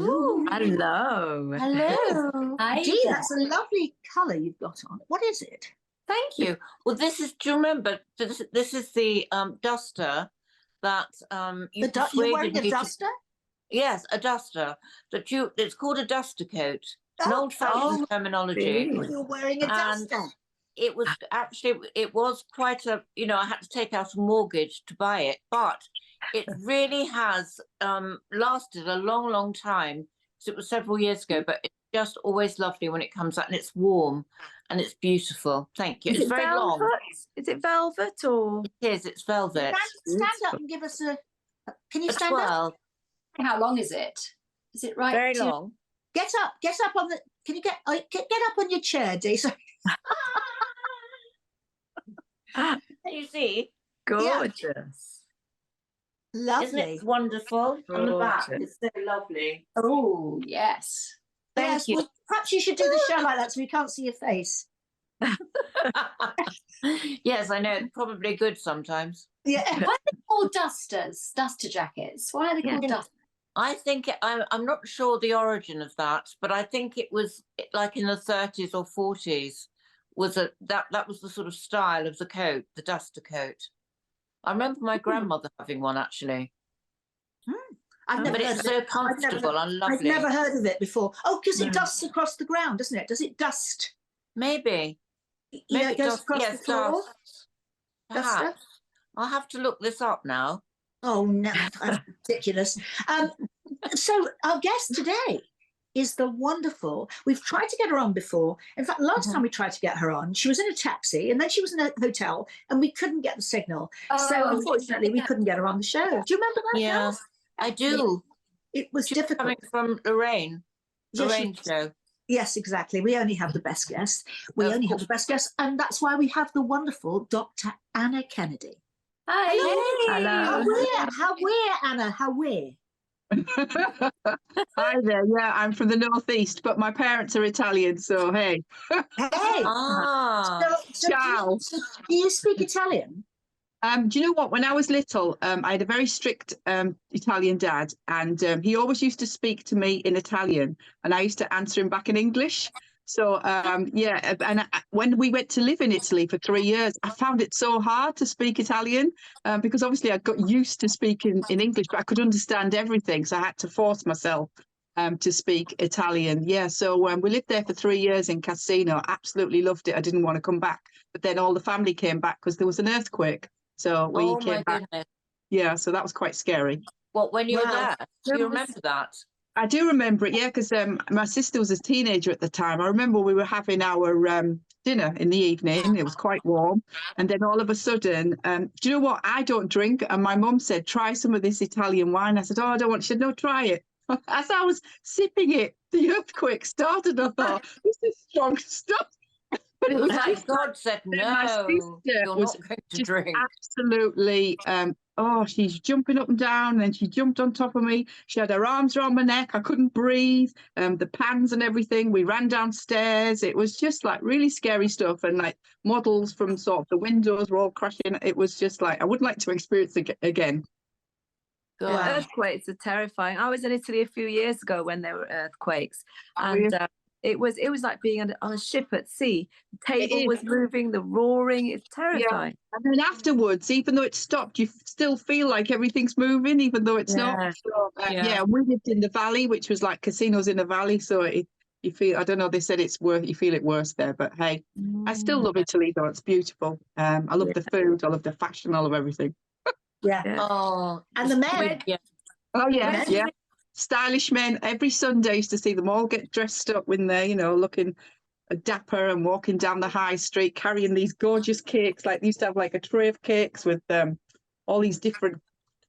Ooh. Hello. Hello. Hi. Gee, that's a lovely colour you've got on. What is it? Thank you. Well, do you remember, this is the duster that you You're wearing persuaded a me to. duster? Yes, a duster. It's called a duster coat. It's an old-fashioned terminology. You're wearing a And duster. it was quite a, I had to take out a mortgage to buy it, but it really has lasted a long, long time. So it was several years ago, but it's just always lovely when it comes out, and it's warm and it's beautiful. Thank you. Is it's it very velvet? long. Is it velvet or? It is. It's velvet. Stand up and give us a. Can you stand up? 12. How long is it? Is it right? Very long. Get up on the. Can you get up on your chair, Dee? Sorry. You see? Gorgeous. Lovely. Isn't it wonderful? On the back, it's so lovely. Oh, yes. Thank you. Well, perhaps you should do the show like that so we can't see your face. Yes, I know. Probably good sometimes. Yeah. Why are they called dusters? Duster jackets. Why are they called dusters? I think I'm not sure the origin of that, but I think it was like in the 30s or 40s. That was the sort of style of the coat, the duster coat. I remember my grandmother having one actually. But it's so comfortable and lovely. I've never heard of it before. Oh, because it dusts across the ground, doesn't it? Does it dust? Maybe. Yeah, it goes across the floor. Perhaps. I'll have to look this up now. Oh no, that's ridiculous. So our guest today is the wonderful. We've tried to get her on before. In fact, last time we tried to get her on, she was in a taxi and then she was in a hotel and we couldn't get the signal. So unfortunately, we couldn't get her on the show. Do you remember that? Yeah, Nels? I do. It was difficult. Coming from Lorraine. Lorraine show. Yes, exactly. We only have the best guests. And that's why we have the wonderful Dr. Anna Kennedy. Hi. Hello. How we're, Anna? How we're? Hi there. Yeah, I'm from the northeast, but my parents are Italian, so hey. Hey. Ciao. So do you speak Italian? Do you know what? When I was little, I had a very strict Italian dad, and he always used to speak to me in Italian, and I used to answer him back in English. So, yeah, and when we went to live in Italy for 3 years, I found it so hard to speak Italian because obviously I got used to speaking in English, but I could understand everything. So I had to force myself to speak Italian. Yeah, so we lived there for 3 years in Cassino. Absolutely loved it. I didn't want to come back. But then all the family came back because there was an earthquake. So we came back. Goodness. Yeah, so that was quite scary. What, when you were there? Do you remember that? I do remember it, yeah, because my sister was a teenager at the time. I remember we were having our dinner in the evening. It was quite warm. And then all of a sudden, do you know what? I don't drink. And my mum said, try some of this Italian wine. I said, oh, I don't want. She said, no, try it. As I was sipping it, the earthquake started. I thought, this is strong stuff. But it was like God said, no, my sister you're was not going to drink. Absolutely. She's jumping up and down, and she jumped on top of me. She had her arms around my neck. I couldn't breathe. The pans and everything. We ran downstairs. It was just like really scary stuff, and like models from sort of the windows were all crashing. It was just like I wouldn't like to experience it again. Yeah. Earthquakes are terrifying. I was in Italy a few years ago when there were earthquakes, and it was like being on a ship at sea. The table was moving, the roaring. It's terrifying. Yeah. And then afterwards, even though it stopped, you still feel like everything's moving, even though it's not. So, we lived in the valley, which was like casinos in the valley. So you feel, I don't know, they said it's worse, you feel it worse there, but hey, I still love Italy though. It's beautiful. I love the food, I love the fashion, I love everything. Oh, and the men. Oh yeah. Stylish men. Every Sunday I used to see them all get dressed up when they're, looking dapper and walking down the high street, carrying these gorgeous cakes. Like they used to have like a tray of cakes with all these different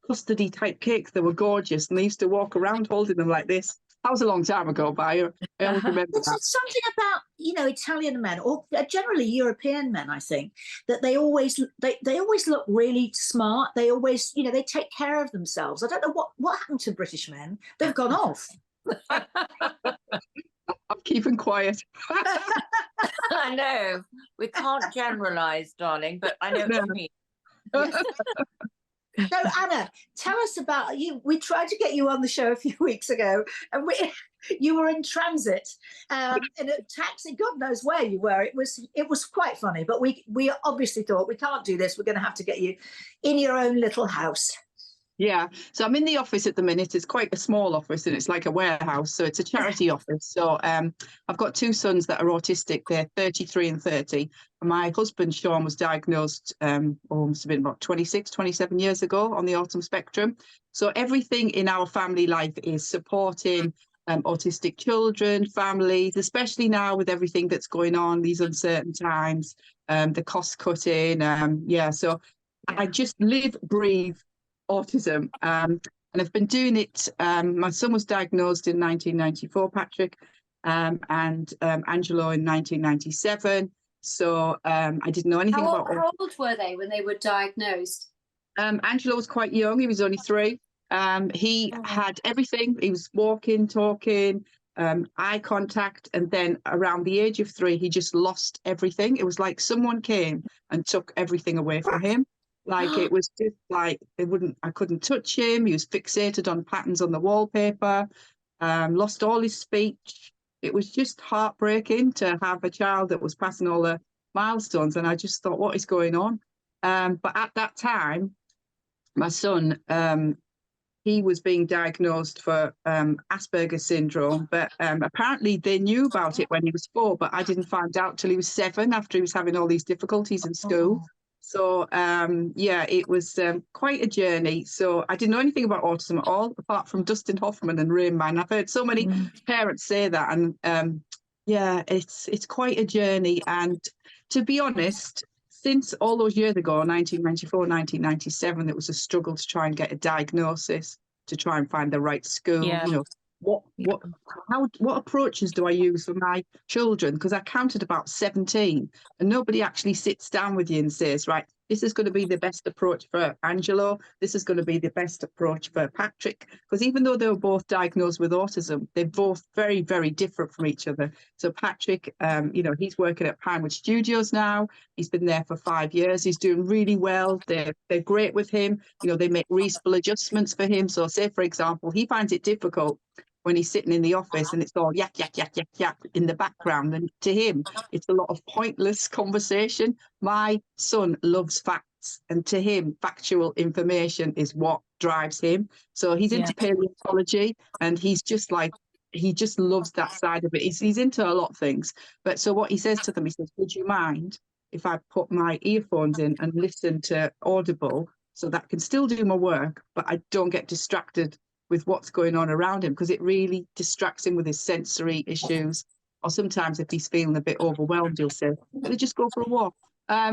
custardy type cakes. They were gorgeous, and they used to walk around holding them like this. That was a long time ago, but I always remember that. There's something about, Italian men, or generally European men, I think, that they always look really smart. They always, they take care of themselves. I don't know what happened to British men. They've gone off. I'm keeping quiet. I know. We can't generalise, darling, but I know what you mean. So Anna, tell us about you. We tried to get you on the show a few weeks ago, and you were in transit in a taxi. God knows where you were. It was quite funny, but we obviously thought we can't do this. We're going to have to get you in your own little house. Yeah, so I'm in the office at the minute. It's quite a small office and it's like a warehouse. So it's a charity office. So I've got two sons that are autistic. They're 33 and 30. And my husband, Sean, was diagnosed, must have been about 26, 27 years ago on the autism spectrum. So everything in our family life is supporting autistic children, families, especially now with everything that's going on, these uncertain times, the cost cutting. So I just live, breathe autism, and I've been doing it. My son was diagnosed in 1994, Patrick, and Angelo in 1997. So I didn't know anything about How old were they when they were diagnosed? Angelo was quite young. He was only 3. He had everything. He was walking, talking, eye contact, and then around the age of 3, he just lost everything. It was like someone came and took everything away from him. Like it was just like I couldn't touch him. He was fixated on patterns on the wallpaper, lost all his speech. It was just heartbreaking to have a child that was passing all the milestones. And I just thought, what is going on? But at that time, my son, he was being diagnosed for Asperger's syndrome, but apparently they knew about it when he was 4, but I didn't find out till he was 7 after he was having all these difficulties in school. So, it was quite a journey. So I didn't know anything about autism at all, apart from Dustin Hoffman and Rain Man. I've heard so many parents say that. And it's quite a journey. And to be honest, since all those years ago, 1994, 1997, it was a struggle to try and get a diagnosis, to try and find the right school. Yeah. You know, what approaches do I use for my children? Because I counted about 17, and nobody actually sits down with you and says, right, this is going to be the best approach for Angelo. This is going to be the best approach for Patrick. Because even though they were both diagnosed with autism, they're both very, very different from each other. So Patrick, he's working at Pinewood Studios now. He's been there for 5 years. He's doing really well. They're great with him. You know, they make reasonable adjustments for him. So say, for example, he finds it difficult when he's sitting in the office and it's all yak, yak, yak, yak, yak in the background. And to him, it's a lot of pointless conversation. My son loves facts. And to him, factual information is what drives him. So he's into paleontology, and he's just like, he just loves that side of it. He's into a lot of things. But so what he says to them, he says, would you mind if I put my earphones in and listen to Audible so that I can still do my work, but I don't get distracted with what's going on around him, because it really distracts him with his sensory issues. Or sometimes if he's feeling a bit overwhelmed, he'll say, "Can I just go for a walk?"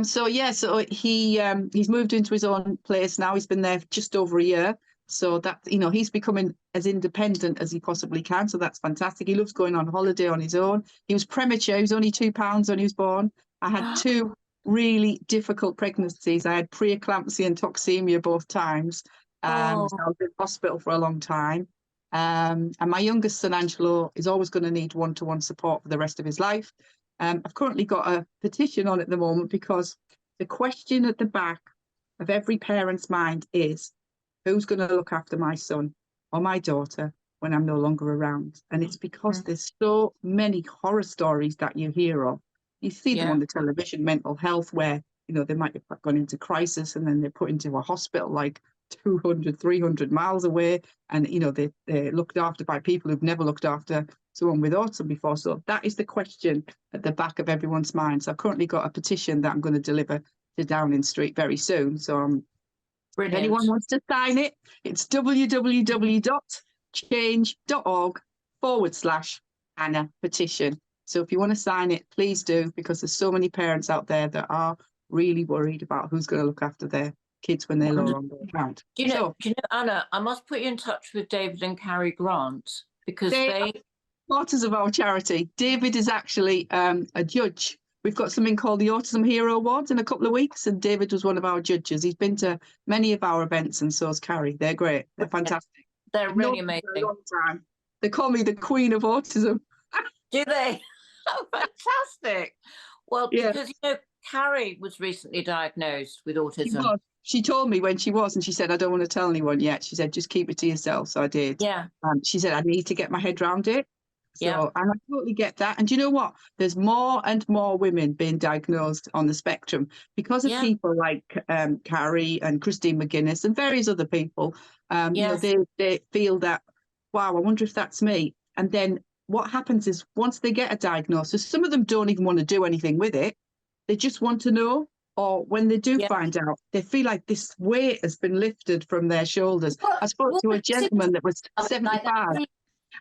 So he's moved into his own place now. He's been there just over a year. So that, he's becoming as independent as he possibly can. So that's fantastic. He loves going on holiday on his own. He was premature. He was only 2 pounds when he was born. I had 2 really difficult pregnancies. I had preeclampsia and toxemia both times. So I was in hospital for a long time. And my youngest son, Angelo, is always going to need one-to-one support for the rest of his life. I've currently got a petition on at the moment, because the question at the back of every parent's mind is, who's going to look after my son or my daughter when I'm no longer around? And it's because there's so many horror stories that you hear of. You see them on the television, mental health, where, they might have gone into crisis and then they're put into a hospital like 200, 300 miles away. And, they're looked after by people who've never looked after someone with autism before. So that is the question at the back of everyone's mind. So I've currently got a petition that I'm going to deliver to Downing Street very soon. So if anyone wants to sign it, it's www.change.org/Anna petition. So if you want to sign it, please do, because there's so many parents out there that are really worried about who's going to look after their kids when they're no longer around. Do you know, Anna, I must put you in touch with David and Carrie Grant, because they supporters of our charity. David is actually a judge. We've got something called the Autism Hero Awards in a couple of weeks, and David was one of our judges. He's been to many of our events, and so's Carrie. They're great. They're fantastic. They're really amazing. For a long time. They call me the Queen of Autism. Do they? Oh, fantastic. Well, because, Carrie was recently diagnosed with She autism. was. She told me when she was, and she said, I don't want to tell anyone yet. She said, just keep it to yourself. So I did. Yeah. She said, I need to get my head around it. So, Yeah. and I totally get that. And do you know what? There's more and more women being diagnosed on the spectrum because of Yeah. people like Carrie and Christine McGuinness and various other people. You know, they feel that, wow, I wonder if that's me. And then what happens is once they get a diagnosis, some of them don't even want to do anything with it. They just want to know. Or when they do find out, they feel like this weight has been lifted from their shoulders. I spoke to a gentleman that was 75.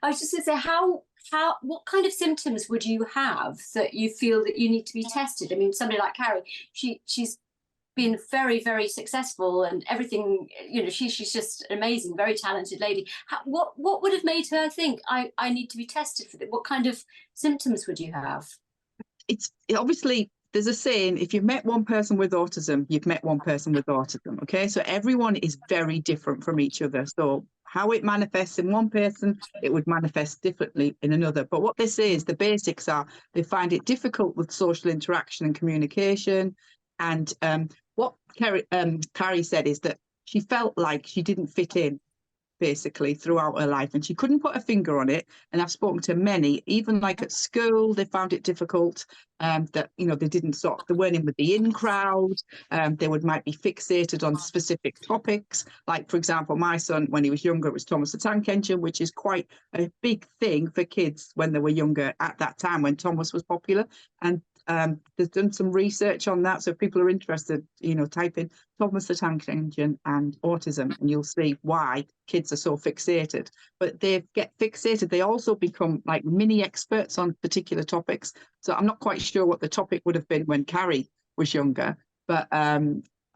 I was just going to say, what kind of symptoms would you have that you feel that you need to be tested? I mean, somebody like Carrie, she's been very, very successful and everything, you know, she's just an amazing, very talented lady. What would have made her think, I need to be tested for that? What kind of symptoms would you have? It's obviously, there's a saying, if you've met one person with autism, you've met one person with autism, okay? So everyone is very different from each other. So how it manifests in one person, it would manifest differently in another. But what they say is the basics are they find it difficult with social interaction and communication. And what Carrie said is that she felt like she didn't fit in, basically, throughout her life, and she couldn't put a finger on it. And I've spoken to many, even like at school, they found it difficult, that, you know, they weren't in with the in crowd. They might be fixated on specific topics. Like, for example, my son, when he was younger, it was Thomas the Tank Engine, which is quite a big thing for kids when they were younger at that time when Thomas was popular. And there's done some research on that. So if people are interested, you know, type in Thomas the Tank Engine and autism, and you'll see why kids are so fixated. But they get fixated. They also become like mini experts on particular topics. So I'm not quite sure what the topic would have been when Carrie was younger, but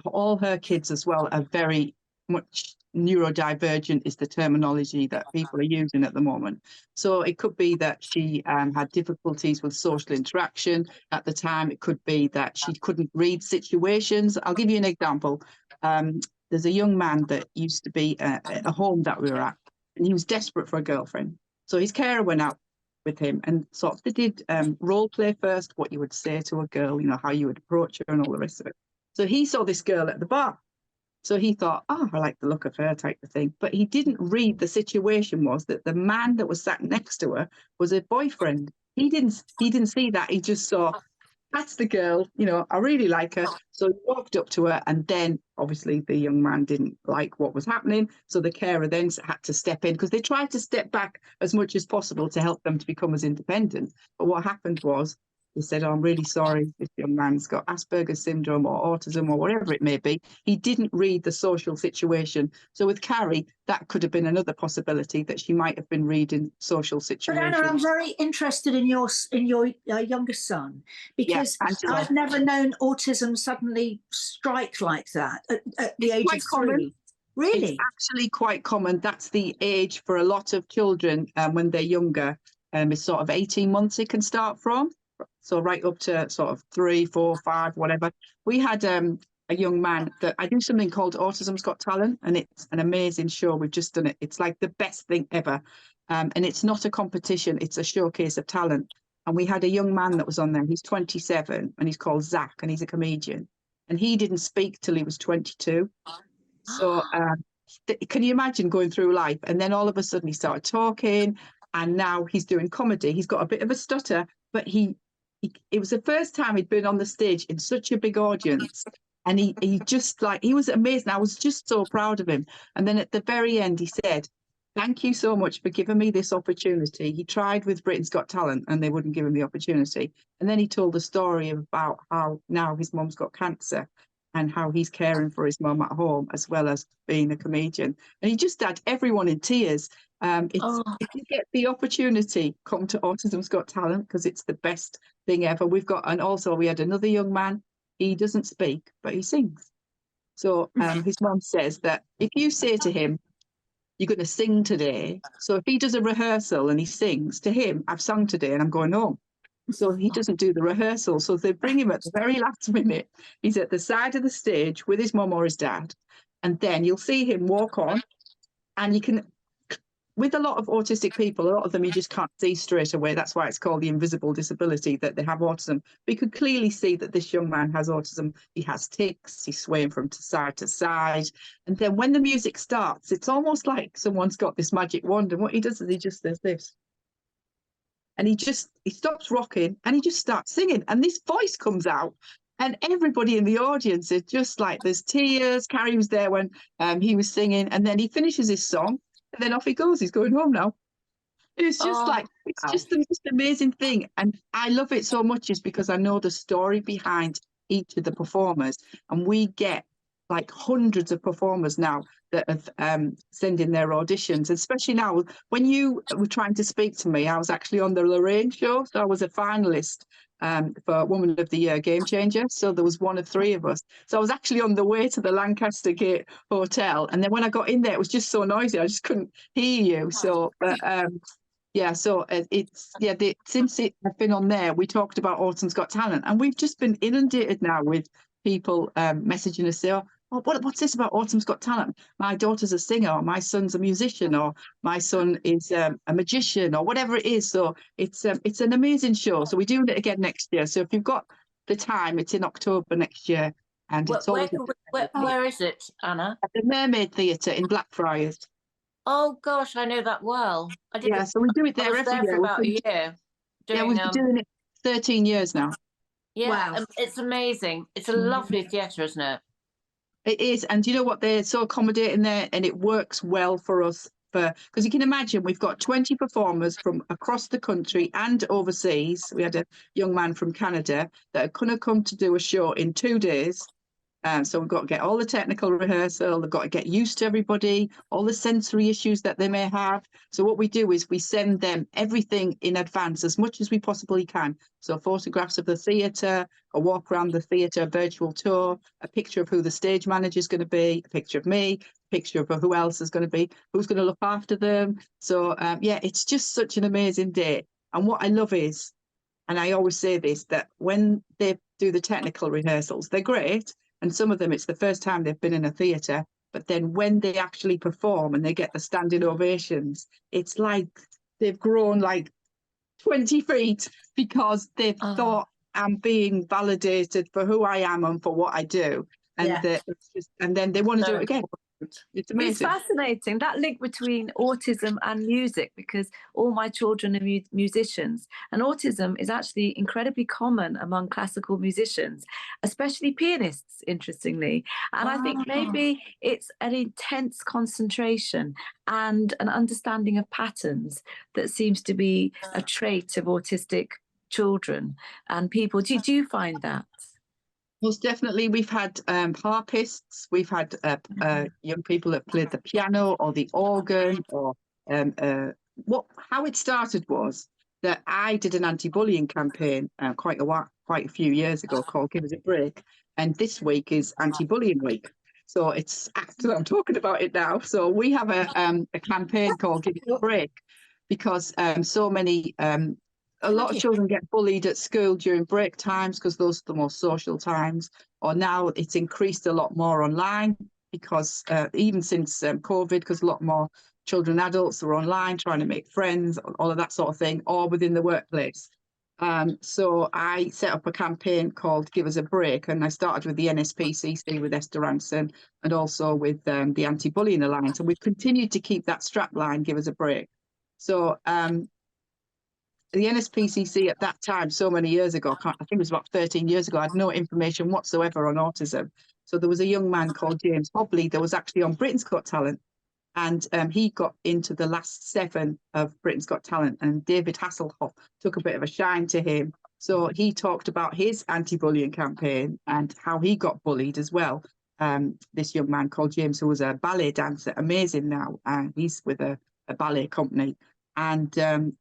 all her kids as well are very much neurodivergent is the terminology that people are using at the moment. So it could be that she had difficulties with social interaction at the time. It could be that she couldn't read situations. I'll give you an example. There's a young man that used to be at a home that we were at, and he was desperate for a girlfriend. So his carer went out with him and sort of they did role play first, what you would say to a girl, you know, how you would approach her and all the rest of it. So he saw this girl at the bar. So he thought, oh, I like the look of her, type of thing. But he didn't read the situation was that the man that was sat next to her was a boyfriend. He didn't see that. He just saw, that's the girl, you know, I really like her. So he walked up to her, and then obviously the young man didn't like what was happening. So the carer then had to step in because they tried to step back as much as possible to help them to become as independent. But what happened was, he said, oh, I'm really sorry, this young man's got Asperger's syndrome or autism or whatever it may be. He didn't read the social situation. So with Carrie, that could have been another possibility, that she might have been reading social situations. But Anna, I'm very interested in your younger son, because I've never known autism suddenly strike like that at the age of 3. Really? It's actually quite common. That's the age for a lot of children when they're younger. It's sort of 18 months it can start from. So right up to sort of 3, 4, 5, whatever. We had a young man that I do something called Autism's Got Talent, and it's an amazing show. We've just done it. It's like the best thing ever. And it's not a competition. It's a showcase of talent. And we had a young man that was on there. He's 27 and he's called Zach, and he's a comedian. And he didn't speak till he was 22. So can you imagine going through life? And then all of a sudden he started talking, and now he's doing comedy. He's got a bit of a stutter, but it was the first time he'd been on the stage in such a big audience. And he just he was amazing. I was just so proud of him. And then at the very end, he said, thank you so much for giving me this opportunity. He tried with Britain's Got Talent and they wouldn't give him the opportunity. And then he told the story about how now his mum's got cancer and how he's caring for his mum at home as well as being a comedian. And he just had everyone in tears. If you get the opportunity, come to Autism's Got Talent, because it's the best thing ever. And also we had another young man. He doesn't speak, but he sings. So his mum says that if you say to him, you're going to sing today. So if he does a rehearsal and he sings to him, I've sung today and I'm going home. So he doesn't do the rehearsal. So they bring him at the very last minute. He's at the side of the stage with his mum or his dad. And then you'll see him walk on, and you can with a lot of autistic people, a lot of them you just can't see straight away. That's why it's called the invisible disability, that they have autism. We could clearly see that this young man has autism. He has tics, he's swaying from side to side. And then when the music starts, it's almost like someone's got this magic wand. And what he does is he just does this. And he stops rocking and he just starts singing. And this voice comes out. And everybody in the audience is just like, there's tears. Carrie was there when he was singing. And then he finishes his song. And then off he goes. He's going home now. It's just it's just the most amazing thing. And I love it so much is because I know the story behind each of the performers. And we get like hundreds of performers now that have sent in their auditions, especially now when you were trying to speak to me. I was actually on the Lorraine show, so I was a finalist for Woman of the Year Game Changer. So there was one of three of us. So I was actually on the way to the Lancaster Gate Hotel, and then when I got in there, it was just so noisy, I just couldn't hear you. So yeah, so since I've been on there, we talked about Autism's Got Talent, and we've just been inundated now with people messaging us, say, oh, what's this about Autism's Got Talent? My daughter's a singer, or my son's a musician, or my son is a magician, or whatever it is. So it's an amazing show. So we're doing it again next year. So if you've got the time, it's in October next year. And it's always where is it, Anna? At the Mermaid Theatre in Blackfriars. Oh gosh, I know that well. Yeah, so we do it there every year. For about a year. Yeah, we've been doing it 13 years now. Yeah, wow. It's amazing. It's a lovely theatre, isn't it? It is, and you know what? They're so accommodating there, and it works well for us. Because you can imagine, we've got 20 performers from across the country and overseas. We had a young man from Canada that are going to come to do a show in 2 days. So we've got to get all the technical rehearsal, they've got to get used to everybody, all the sensory issues that they may have. So what we do is we send them everything in advance as much as we possibly can. So photographs of the theatre, a walk around the theatre, virtual tour, a picture of who the stage manager is going to be, a picture of me, a picture of who else is going to be, who's going to look after them. So yeah, it's just such an amazing day. And what I love is, and I always say this, that when they do the technical rehearsals, they're great. And some of them, it's the first time they've been in a theatre. But then when they actually perform and they get the standing ovations, it's like they've grown like 20 feet because they've thought I'm being validated for who I am and for what I do. And and then they want to do it again. It's amazing. It's fascinating, that link between autism and music, because all my children are musicians, and autism is actually incredibly common among classical musicians, especially pianists, interestingly. And I think maybe it's an intense concentration and an understanding of patterns that seems to be a trait of autistic children and people. Do you find that? Most definitely. We've had harpists, we've had young people that played the piano or the organ, or how it started was that I did an anti-bullying campaign quite a few years ago called Give Us a Break, and this week is anti-bullying week. So it's actually, I'm talking about it now. So we have a campaign called Give Us a Break because so many a lot of children get bullied at school during break times because those are the most social times. Or now it's increased a lot more online because even since COVID, because a lot more children and adults are online trying to make friends, all of that sort of thing, or within the workplace. So I set up a campaign called Give Us a Break, and I started with the NSPCC with Esther Ranson and also with the Anti-Bullying Alliance. And we've continued to keep that strapline, Give Us a Break. So the NSPCC at that time, so many years ago, I think it was about 13 years ago, had no information whatsoever on autism. So there was a young man called James Hobley that was actually on Britain's Got Talent. And he got into the last 7 of Britain's Got Talent. And David Hasselhoff took a bit of a shine to him. So he talked about his anti-bullying campaign and how he got bullied as well. This young man called James, who was a ballet dancer, amazing now. And he's with a ballet company. And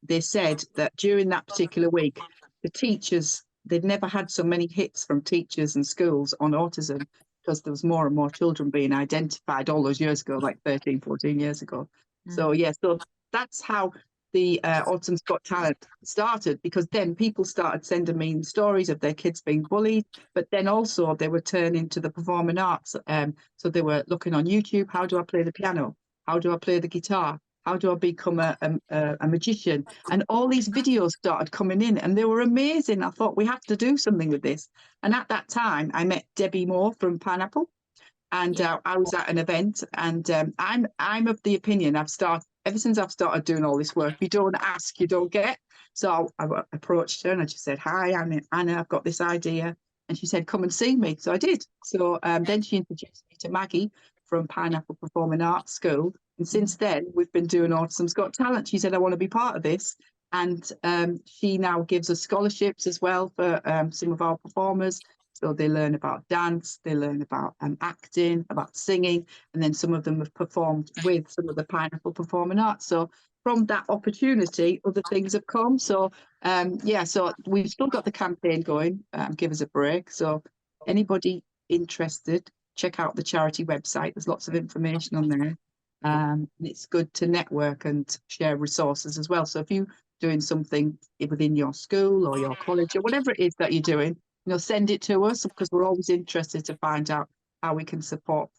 they said that during that particular week, the teachers, they'd never had so many hits from teachers and schools on autism because there was more and more children being identified all those years ago, like 13, 14 years ago. So, yeah, so that's how the Autism's Got Talent started, because then people started sending me stories of their kids being bullied, but then also they were turning to the performing arts. So they were looking on YouTube, how do I play the piano? How do I play the guitar? how do I become a magician? And all these videos started coming in, and they were amazing. I thought we have to do something with this. And at that time, I met Debbie Moore from Pineapple, and I was at an event. And I'm of the opinion ever since I've started doing all this work, you don't ask, you don't get. So I approached her and I just said, "Hi, I'm Anna. I've got this idea." And she said, "Come and see me." So I did. So then she introduced me to Maggie from Pineapple Performing Arts School. And since then, we've been doing Autism's Got Talent. She said, "I want to be part of this." And she now gives us scholarships as well for some of our performers. So they learn about dance, they learn about acting, about singing, and then some of them have performed with some of the Pineapple Performing Arts. So from that opportunity, other things have come. So so we've still got the campaign going, Give Us a Break. So anybody interested, check out the charity website. There's lots of information on there. It's good to network and share resources as well. So if you're doing something within your school or your college or whatever it is that you're doing, send it to us, because we're always interested to find out how we can support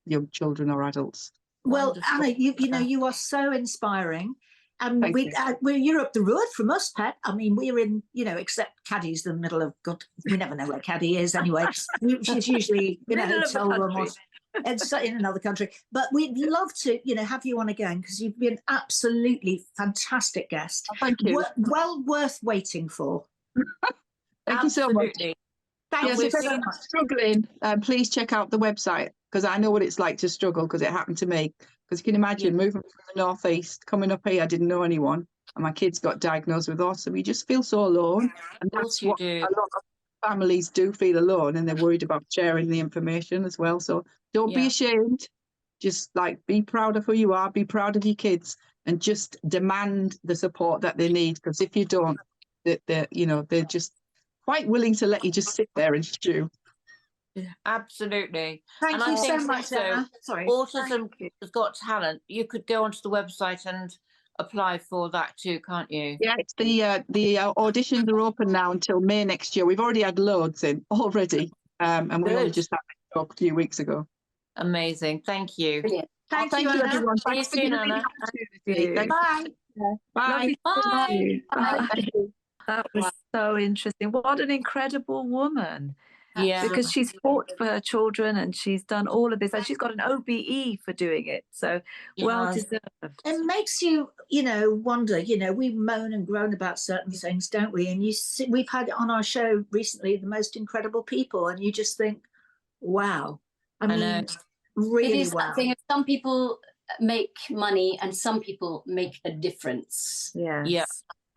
young children or adults. Well, Wonderful. Anna, you are so inspiring. And you're up the road from us, Pat. I mean, we're in, except Caddy's the middle of God. We never know where Caddy is anyway. She's usually in a hotel room or in another country. But we'd love to, have you on again, because you've been absolutely fantastic guest. Oh, thank you. Well worth waiting for. Thank you so much. Thank you so much. Struggling, please check out the website, because I know what it's like to struggle, because it happened to me. Because you can imagine moving from the northeast, coming up here, I didn't know anyone, and my kids got diagnosed with autism. You just feel so alone, and that's what a lot of families do, feel alone, and they're worried about sharing the information as well. So don't be ashamed. Just be proud of who you are, be proud of your kids, and just demand the support that they need. Because if you don't, they're just quite willing to let you just sit there and stew. Yeah, absolutely. Thank you so much, Anna. Sorry. Autism Has Got Talent. You could go onto the website and apply for that too, can't you? Yeah, it's the auditions are open now until May next year. We've already had loads in already, and we only just had it a few weeks ago. Amazing. Thank you. Brilliant. Thank you, Anna. everyone. Thanks for giving me the opportunity. Bye. Bye. Bye. Bye. That was so interesting. What an incredible woman. Yeah. Because she's fought for her children and she's done all of this, and she's got an OBE for doing it. So well deserved. It makes you, wonder, we moan and groan about certain things, don't we? And we've had on our show recently the most incredible people, and you just think, wow. I mean, really, it is that thing. Some people make money and some people make a difference. Yes. Yeah,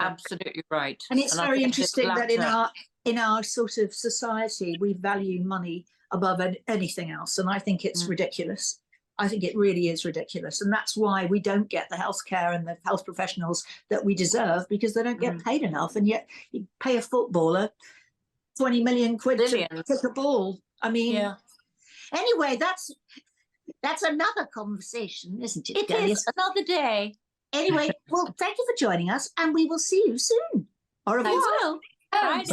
absolutely right. And it's very interesting that in our sort of society, we value money above anything else. And I think it's ridiculous. I think it really is ridiculous. And that's why we don't get the healthcare and the health professionals that we deserve, because they don't get paid enough. And yet you pay a footballer 20 million quid to kick a ball. I mean, anyway, that's another conversation, isn't it? It is another day. Anyway, well, thank you for joining us, and we will see you soon. Au revoir. Bye.